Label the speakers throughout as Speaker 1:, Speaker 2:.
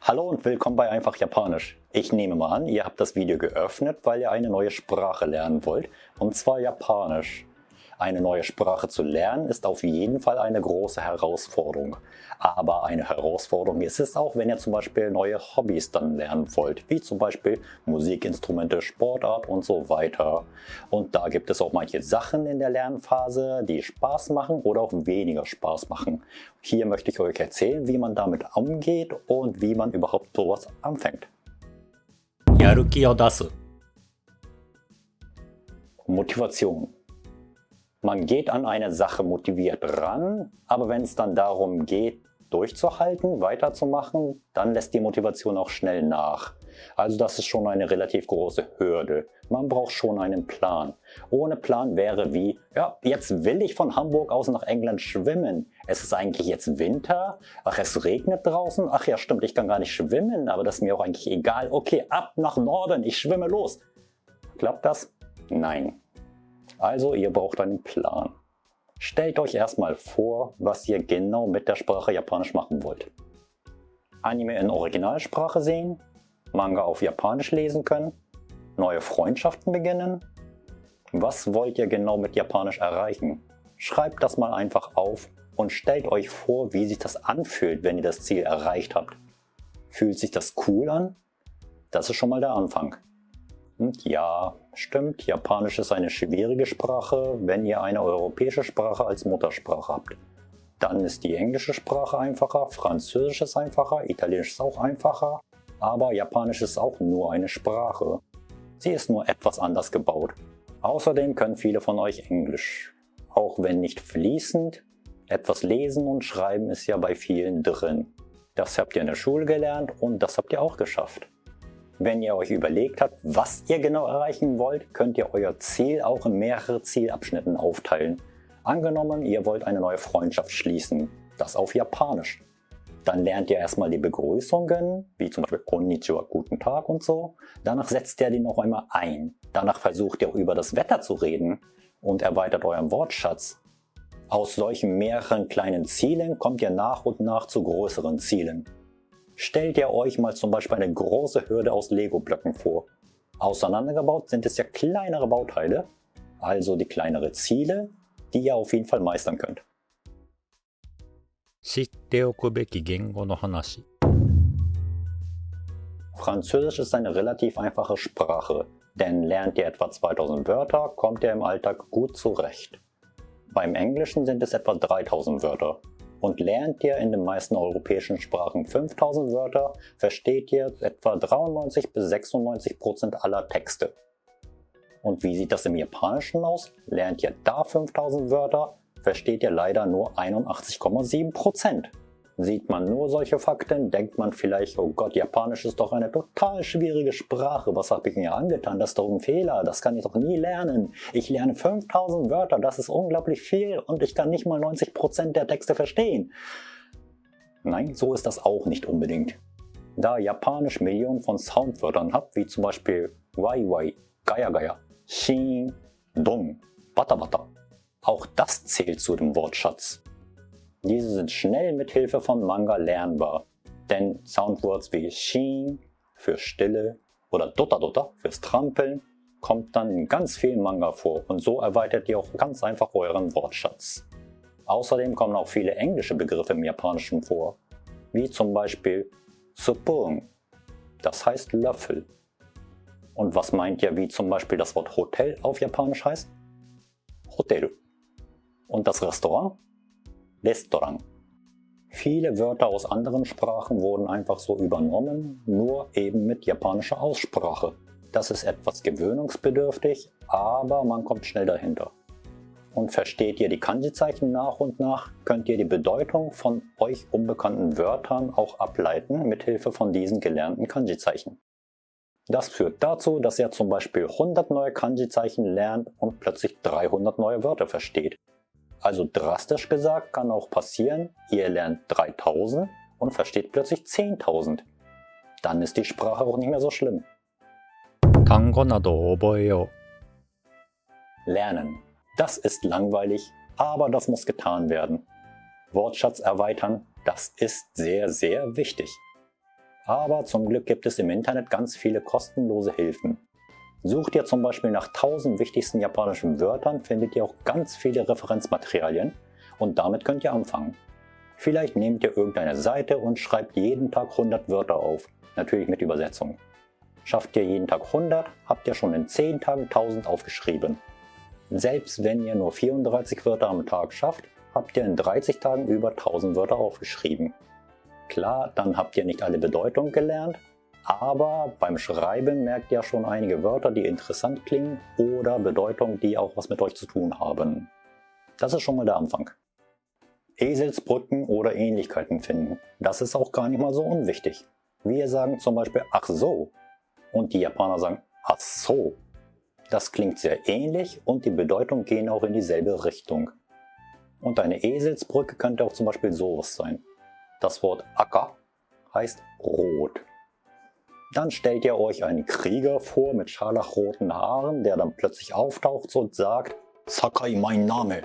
Speaker 1: Hallo und willkommen bei Einfach Japanisch. Ich nehme mal an, ihr habt das Video geöffnet, weil ihr eine neue Sprache lernen wollt, und zwar Japanisch. Eine neue Sprache zu lernen ist auf jeden Fall eine große Herausforderung. Aber eine Herausforderung ist es auch, wenn ihr zum Beispiel neue Hobbys dann lernen wollt, wie zum Beispiel Musikinstrumente, Sportart und so weiter. Und da gibt es auch manche Sachen in der Lernphase, die Spaß machen oder auch weniger Spaß machen. Hier möchte ich euch erzählen, wie man damit umgeht und wie man überhaupt sowas anfängt.
Speaker 2: やる気を出す
Speaker 1: Motivation. Man geht an eine Sache motiviert ran, aber wenn es dann darum geht, durchzuhalten, weiterzumachen, dann lässt die Motivation auch schnell nach. Also das ist schon eine relativ große Hürde. Man braucht schon einen Plan. Ohne Plan wäre wie, ja, jetzt will ich von Hamburg aus nach England schwimmen. Es ist eigentlich jetzt Winter. Ach, es regnet draußen. Ach ja, stimmt, ich kann gar nicht schwimmen, aber das ist mir auch eigentlich egal. Okay, ab nach Norden, ich schwimme los. Klappt das? Nein. Also ihr braucht einen Plan. Stellt euch erstmal vor, was ihr genau mit der Sprache Japanisch machen wollt. Anime in Originalsprache sehen, Manga auf Japanisch lesen können, neue Freundschaften beginnen. Was wollt ihr genau mit Japanisch erreichen? Schreibt das mal einfach auf und stellt euch vor, wie sich das anfühlt, wenn ihr das Ziel erreicht habt. Fühlt sich das cool an? Das ist schon mal der Anfang. Und ja, stimmt, Japanisch ist eine schwierige Sprache, wenn ihr eine europäische Sprache als Muttersprache habt. Dann ist die englische Sprache einfacher, Französisch ist einfacher, Italienisch ist auch einfacher, aber Japanisch ist auch nur eine Sprache. Sie ist nur etwas anders gebaut. Außerdem können viele von euch Englisch. Auch wenn nicht fließend, etwas lesen und schreiben ist ja bei vielen drin. Das habt ihr in der Schule gelernt und das habt ihr auch geschafft. Wenn ihr euch überlegt habt, was ihr genau erreichen wollt, könnt ihr euer Ziel auch in mehrere Zielabschnitten aufteilen. Angenommen, ihr wollt eine neue Freundschaft schließen, das auf Japanisch. Dann lernt ihr erstmal die Begrüßungen, wie zum Beispiel Konnichiwa, guten Tag und so. Danach setzt ihr die noch einmal ein. Danach versucht ihr über das Wetter zu reden und erweitert euren Wortschatz. Aus solchen mehreren kleinen Zielen kommt ihr nach und nach zu größeren Zielen. Stellt ihr euch mal zum Beispiel eine große Hürde aus Lego-Blöcken vor. Auseinandergebaut sind es ja kleinere Bauteile, also die kleinere Ziele, die ihr auf jeden Fall meistern könnt.
Speaker 2: 知っておくべき言語の話
Speaker 1: Französisch ist eine relativ einfache Sprache, denn lernt ihr etwa 2000 Wörter, kommt ihr im Alltag gut zurecht. Beim Englischen sind es etwa 3000 Wörter. Und lernt ihr in den meisten europäischen Sprachen 5000 Wörter, versteht ihr etwa 93 bis 96% aller Texte. Und wie sieht das im Japanischen aus? Lernt ihr da 5000 Wörter, versteht ihr leider nur 81,7%. Sieht man nur solche Fakten, denkt man vielleicht, oh Gott, Japanisch ist doch eine total schwierige Sprache, was habe ich mir angetan, das ist doch ein Fehler, das kann ich doch nie lernen. Ich lerne 5000 Wörter, das ist unglaublich viel und ich kann nicht mal 90% der Texte verstehen. Nein, so ist das auch nicht unbedingt. Da Japanisch Millionen von Soundwörtern hat, wie zum Beispiel Wai Wai, Gaya Gaya, Shin, Dong, Bata Bata. Auch das zählt zu dem Wortschatz. Diese sind schnell mit Hilfe von Manga lernbar, denn Soundwords wie Shin für Stille oder Dota Dota fürs Trampeln kommt dann in ganz vielen Manga vor und so erweitert ihr auch ganz einfach euren Wortschatz. Außerdem kommen auch viele englische Begriffe im Japanischen vor, wie zum Beispiel Spoon, das heißt Löffel. Und was meint ihr, wie zum Beispiel das Wort Hotel auf Japanisch heißt? Hotel. Und das Restaurant? Restaurant. Viele Wörter aus anderen Sprachen wurden einfach so übernommen, nur eben mit japanischer Aussprache. Das ist etwas gewöhnungsbedürftig, aber man kommt schnell dahinter. Und versteht ihr die Kanji-Zeichen nach und nach, könnt ihr die Bedeutung von euch unbekannten Wörtern auch ableiten mit Hilfe von diesen gelernten Kanji-Zeichen. Das führt dazu, dass ihr zum Beispiel 100 neue Kanji-Zeichen lernt und plötzlich 300 neue Wörter versteht. Also drastisch gesagt kann auch passieren, ihr lernt 3000 und versteht plötzlich 10.000. Dann ist die Sprache auch nicht mehr so schlimm.
Speaker 2: 単語などを覚えよ
Speaker 1: Lernen. Das ist langweilig, aber das muss getan werden. Wortschatz erweitern, das ist sehr, sehr wichtig. Aber zum Glück gibt es im Internet ganz viele kostenlose Hilfen. Sucht ihr zum Beispiel nach 1000 wichtigsten japanischen Wörtern, findet ihr auch ganz viele Referenzmaterialien und damit könnt ihr anfangen. Vielleicht nehmt ihr irgendeine Seite und schreibt jeden Tag 100 Wörter auf, natürlich mit Übersetzung. Schafft ihr jeden Tag 100, habt ihr schon in 10 Tagen 1000 aufgeschrieben. Selbst wenn ihr nur 34 Wörter am Tag schafft, habt ihr in 30 Tagen über 1000 Wörter aufgeschrieben. Klar, dann habt ihr nicht alle Bedeutungen gelernt, aber beim Schreiben merkt ihr schon einige Wörter, die interessant klingen oder Bedeutungen, die auch was mit euch zu tun haben. Das ist schon mal der Anfang. Eselsbrücken oder Ähnlichkeiten finden, das ist auch gar nicht mal so unwichtig. Wir sagen zum Beispiel ach so und die Japaner sagen ach so. Das klingt sehr ähnlich und die Bedeutungen gehen auch in dieselbe Richtung. Und eine Eselsbrücke könnte auch zum Beispiel sowas sein. Das Wort Aka heißt rot. Dann stellt ihr euch einen Krieger vor mit scharlachroten Haaren, der dann plötzlich auftaucht und sagt: Sakai mein Name.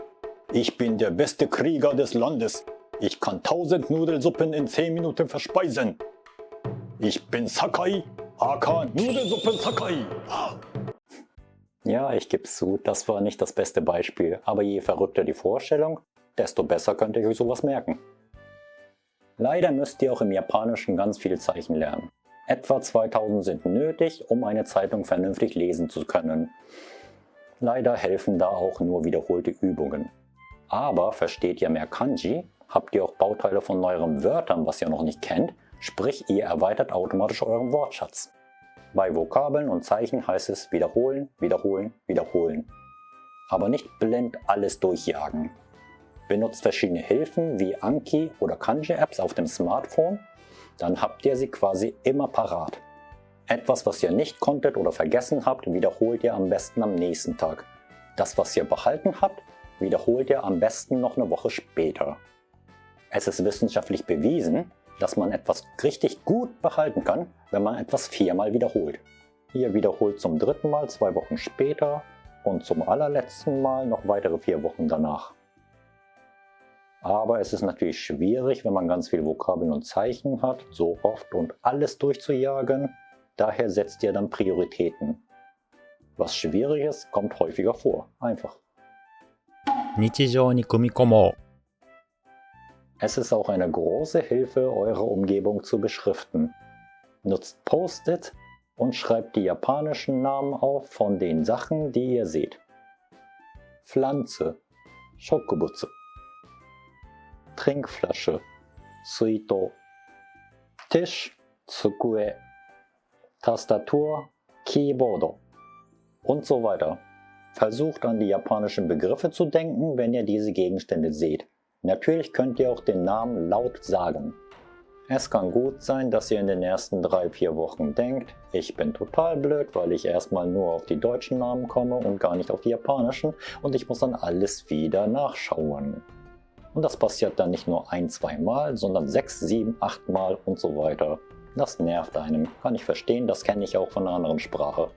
Speaker 1: Ich bin der beste Krieger des Landes. Ich kann 1000 Nudelsuppen in 10 Minuten verspeisen. Ich bin Sakai, aka Nudelsuppen Sakai. Ja, ich gebe zu, das war nicht das beste Beispiel, aber je verrückter die Vorstellung, desto besser könnt ihr euch sowas merken. Leider müsst ihr auch im Japanischen ganz viele Zeichen lernen. Etwa 2000 sind nötig, um eine Zeitung vernünftig lesen zu können. Leider helfen da auch nur wiederholte Übungen. Aber versteht ihr mehr Kanji, habt ihr auch Bauteile von neueren Wörtern, was ihr noch nicht kennt, sprich ihr erweitert automatisch euren Wortschatz. Bei Vokabeln und Zeichen heißt es wiederholen, wiederholen, wiederholen. Aber nicht blind alles durchjagen. Benutzt verschiedene Hilfen wie Anki oder Kanji-Apps auf dem Smartphone, dann habt ihr sie quasi immer parat. Etwas, was ihr nicht konntet oder vergessen habt, wiederholt ihr am besten am nächsten Tag. Das, was ihr behalten habt, wiederholt ihr am besten noch eine Woche später. Es ist wissenschaftlich bewiesen, dass man etwas richtig gut behalten kann, wenn man etwas 4-mal wiederholt. Ihr wiederholt zum 3. Mal 2 Wochen später und zum allerletzten Mal noch weitere 4 Wochen danach. Aber es ist natürlich schwierig, wenn man ganz viele Vokabeln und Zeichen hat, so oft und alles durchzujagen. Daher setzt ihr dann Prioritäten. Was schwierig ist, kommt häufiger vor. Einfach.
Speaker 2: 日常に組み込もう。
Speaker 1: Es ist auch eine große Hilfe, eure Umgebung zu beschriften. Nutzt Post-it und schreibt die japanischen Namen auf von den Sachen, die ihr seht. Pflanze, Shokubutsu. Trinkflasche, Suito. Tisch, Tsukue. Tastatur, Keyboard. Und so weiter. Versucht an die japanischen Begriffe zu denken, wenn ihr diese Gegenstände seht. Natürlich könnt ihr auch den Namen laut sagen. Es kann gut sein, dass ihr in den ersten 3-4 Wochen denkt, ich bin total blöd, weil ich erstmal nur auf die deutschen Namen komme und gar nicht auf die japanischen und ich muss dann alles wieder nachschauen. Und das passiert dann nicht nur 1-2 Mal, sondern 6, 7, 8 Mal und so weiter. Das nervt einem, kann ich verstehen, das kenne ich auch von einer anderen Sprache.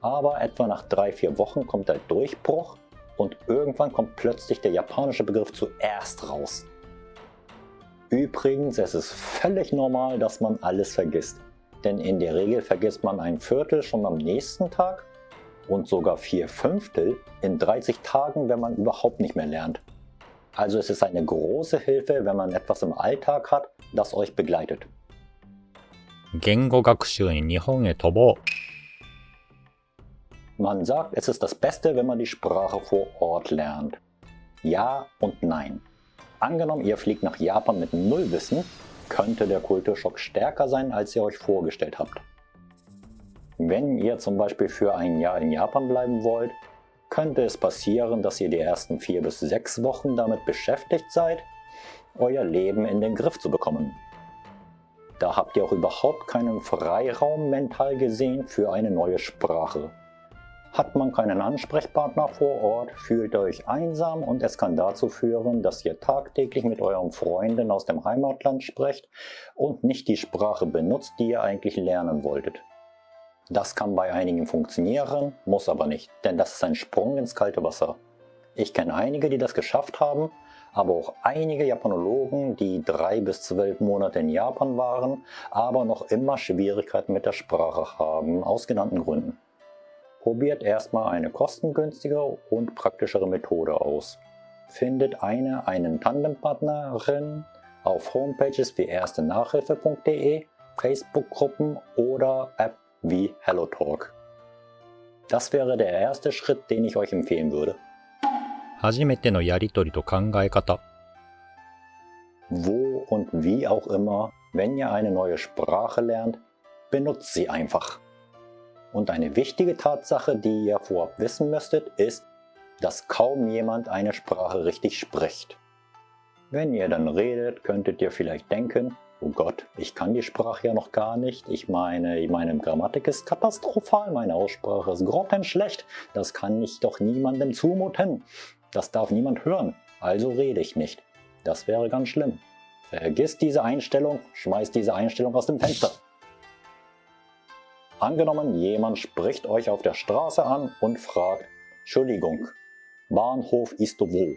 Speaker 1: Aber etwa nach 3-4 Wochen kommt der Durchbruch und irgendwann kommt plötzlich der japanische Begriff zuerst raus. Übrigens, es ist völlig normal, dass man alles vergisst. Denn in der Regel vergisst man 1/4 schon am nächsten Tag und sogar 4/5 in 30 Tagen, wenn man überhaupt nicht mehr lernt. Also es ist eine große Hilfe, wenn man etwas im Alltag hat, das euch begleitet.
Speaker 2: 言語学習に日本へ飛ぼう。
Speaker 1: Man sagt, es ist das Beste, wenn man die Sprache vor Ort lernt. Ja und nein. Angenommen, ihr fliegt nach Japan mit null Wissen, könnte der Kulturschock stärker sein, als ihr euch vorgestellt habt. Wenn ihr zum Beispiel für ein Jahr in Japan bleiben wollt, könnte es passieren, dass ihr die ersten 4 bis 6 Wochen damit beschäftigt seid, euer Leben in den Griff zu bekommen. Da habt ihr auch überhaupt keinen Freiraum mental gesehen für eine neue Sprache. Hat man keinen Ansprechpartner vor Ort, fühlt ihr euch einsam und es kann dazu führen, dass ihr tagtäglich mit euren Freunden aus dem Heimatland sprecht und nicht die Sprache benutzt, die ihr eigentlich lernen wolltet. Das kann bei einigen funktionieren, muss aber nicht, denn das ist ein Sprung ins kalte Wasser. Ich kenne einige, die das geschafft haben, aber auch einige Japanologen, die 3 bis 12 Monate in Japan waren, aber noch immer Schwierigkeiten mit der Sprache haben, aus genannten Gründen. Probiert erstmal eine kostengünstigere und praktischere Methode aus. Findet einen Tandempartnerin auf Homepages wie erstenachhilfe.de, Facebook-Gruppen oder App wie HelloTalk. Das wäre der erste Schritt, den ich euch empfehlen würde.
Speaker 2: 初めてのやりとりと考え方。
Speaker 1: Wo und wie auch immer, wenn ihr eine neue Sprache lernt, benutzt sie einfach. Und eine wichtige Tatsache, die ihr vorab wissen müsstet, ist, dass kaum jemand eine Sprache richtig spricht. Wenn ihr dann redet, könntet ihr vielleicht denken, oh Gott, ich kann die Sprache ja noch gar nicht. Ich meine Grammatik ist katastrophal, meine Aussprache ist grottenschlecht. Das kann ich doch niemandem zumuten. Das darf niemand hören, also rede ich nicht. Das wäre ganz schlimm. Vergiss diese Einstellung, schmeiß diese Einstellung aus dem Fenster. Angenommen, jemand spricht euch auf der Straße an und fragt, Entschuldigung, Bahnhof ist wo?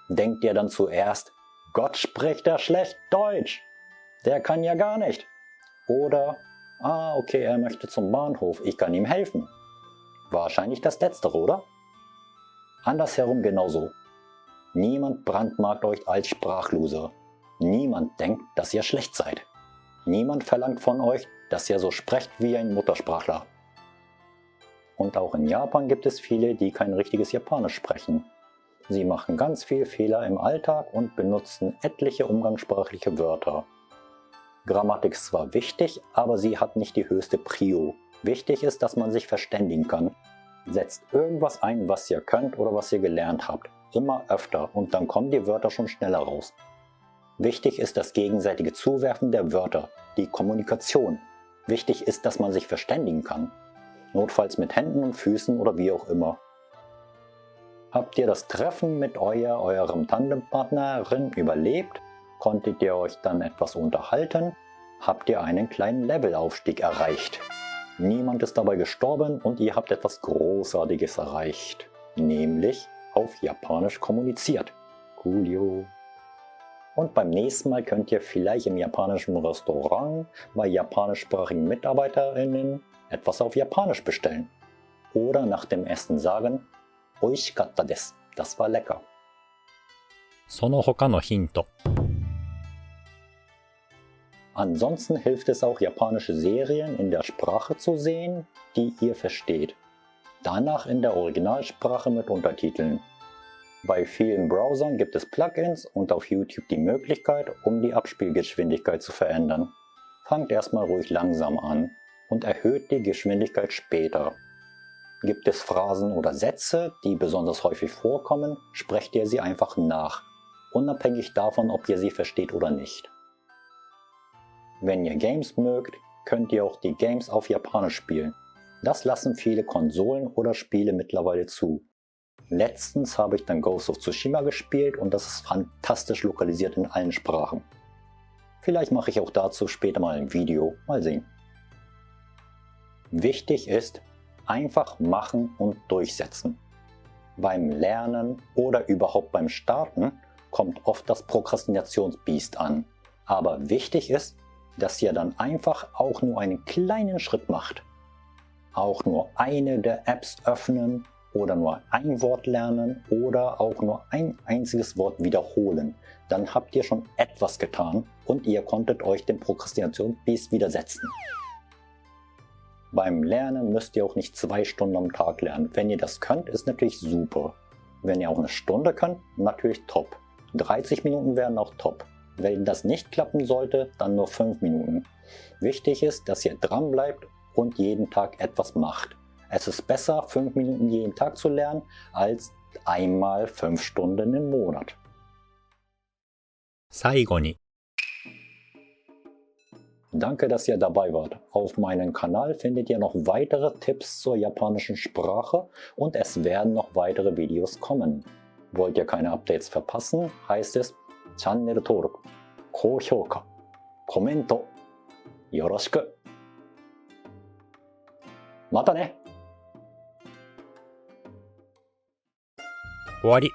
Speaker 1: Denkt ihr dann zuerst, Gott spricht er schlecht Deutsch? Der kann ja gar nicht. Oder, okay, er möchte zum Bahnhof, ich kann ihm helfen. Wahrscheinlich das Letztere, oder? Andersherum genauso. Niemand brandmarkt euch als Sprachloser. Niemand denkt, dass ihr schlecht seid. Niemand verlangt von euch, dass ihr so sprecht wie ein Muttersprachler. Und auch in Japan gibt es viele, die kein richtiges Japanisch sprechen. Sie machen ganz viel Fehler im Alltag und benutzen etliche umgangssprachliche Wörter. Grammatik ist zwar wichtig, aber sie hat nicht die höchste Prio. Wichtig ist, dass man sich verständigen kann. Setzt irgendwas ein, was ihr könnt oder was ihr gelernt habt. Immer öfter und dann kommen die Wörter schon schneller raus. Wichtig ist das gegenseitige Zuwerfen der Wörter, die Kommunikation. Wichtig ist, dass man sich verständigen kann. Notfalls mit Händen und Füßen oder wie auch immer. Habt ihr das Treffen mit eurem Tandempartnerin überlebt? Konntet ihr euch dann etwas unterhalten? Habt ihr einen kleinen Levelaufstieg erreicht? Niemand ist dabei gestorben und ihr habt etwas Großartiges erreicht. Nämlich auf Japanisch kommuniziert. Coolio. Und beim nächsten Mal könnt ihr vielleicht im japanischen Restaurant bei japanischsprachigen MitarbeiterInnen etwas auf Japanisch bestellen. Oder nach dem Essen sagen, Oishikatta desu, das war lecker.
Speaker 2: その他のヒント。
Speaker 1: Ansonsten hilft es auch, japanische Serien in der Sprache zu sehen, die ihr versteht. Danach in der Originalsprache mit Untertiteln. Bei vielen Browsern gibt es Plugins und auf YouTube die Möglichkeit, um die Abspielgeschwindigkeit zu verändern. Fangt erstmal ruhig langsam an und erhöht die Geschwindigkeit später. Gibt es Phrasen oder Sätze, die besonders häufig vorkommen, sprecht ihr sie einfach nach, unabhängig davon, ob ihr sie versteht oder nicht. Wenn ihr Games mögt, könnt ihr auch die Games auf Japanisch spielen. Das lassen viele Konsolen oder Spiele mittlerweile zu. Letztens habe ich dann Ghost of Tsushima gespielt und das ist fantastisch lokalisiert in allen Sprachen. Vielleicht mache ich auch dazu später mal ein Video, mal sehen. Wichtig ist, einfach machen und durchsetzen. Beim Lernen oder überhaupt beim Starten kommt oft das Prokrastinationsbiest an. Aber wichtig ist, dass ihr dann einfach auch nur einen kleinen Schritt macht. Auch nur eine der Apps öffnen oder nur ein Wort lernen oder auch nur ein einziges Wort wiederholen. Dann habt ihr schon etwas getan und ihr konntet euch dem Prokrastinationsbiest widersetzen. Beim Lernen müsst ihr auch nicht 2 Stunden am Tag lernen. Wenn ihr das könnt, ist natürlich super. Wenn ihr auch eine Stunde könnt, natürlich top. 30 Minuten wären auch top. Wenn das nicht klappen sollte, dann nur 5 Minuten. Wichtig ist, dass ihr dran bleibt und jeden Tag etwas macht. Es ist besser, 5 Minuten jeden Tag zu lernen, als einmal 5 Stunden im Monat.
Speaker 2: 最後に。
Speaker 1: Danke, dass ihr dabei wart. Auf meinem Kanal findet ihr noch weitere Tipps zur japanischen Sprache und es werden noch weitere Videos kommen. Wollt ihr keine Updates verpassen, heißt es Channel 登録、高評価、コメント、よろしく。またね。
Speaker 2: 終わり。